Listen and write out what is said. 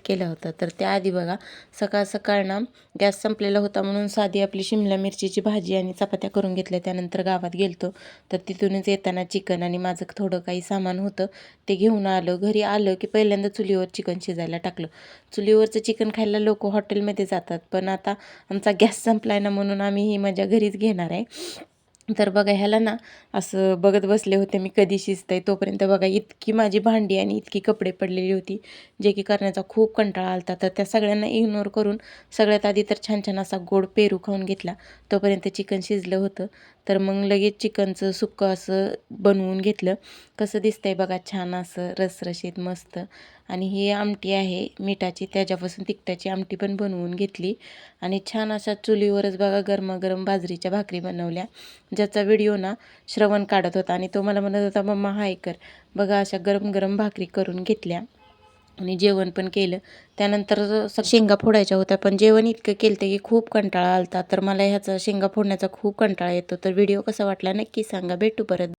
केलं होतं. तर त्याआधी बघा सकाळ सकाळ ना गॅस संपलेला होता म्हणून साधी आपली शिमला मिरचीची भाजी आणि चपात्या करून घेतल्या. त्यानंतर गावात गेलतो तर तिथूनच येताना चिकन आणि माझं थोडं काही सामान होतं ते घेऊन आलं. घरी आलं की पहिल्यांदा चुलीवर चिकन शिजायला टाकलं. चुलीवरचं चिकन खायला लोक हॉटेलमध्ये जातात, पण आता आमचा गॅस संपलाय ना म्हणून आम्ही ही मजा घरीच घेणार आहे. तर बघा ह्याला ना असं बघत बसले होते मी कधी शिजतंय. तोपर्यंत बघा इतकी माझी भांडी आणि इतकी कपडे पडलेली होती जे की करण्याचा खूप कंटाळा आला होता. तर त्या सगळ्यांना इग्नोर करून सगळ्यात आधी तर छान छान असा गोड पेरू खाऊन घेतला. तोपर्यंत चिकन शिजलं होतं. तर मग लगेच चिकनचं सुक्कं असं बनवून घेतलं. कसं दिसतंय बघा छान असं रसरशीत मस्त. आणि ही आमटी आहे मिठाची, त्याच्यापासून तिखटाची आमटी पण बनवून घेतली. आणि छान अशा चुलीवरच बघा गरमागरम बाजरीच्या भाकरी बनवल्या, ज्याचा व्हिडिओ ना श्रवण काढत होता आणि तो मला म्हणत होता मम्मा हाय कर. बघा अशा गरम गरम भाकरी करून घेतल्या आणि जेवण पण केलं. त्यानंतर शेंगा फोडायच्या होत्या, पण जेवण इतकं केलं की खूप कंटाळा आला होता. तर मला ह्याचा शेंगा फोडण्याचा खूप कंटाळा येतो. तर व्हिडिओ कसा वाटला नक्की सांगा. भेटू परत.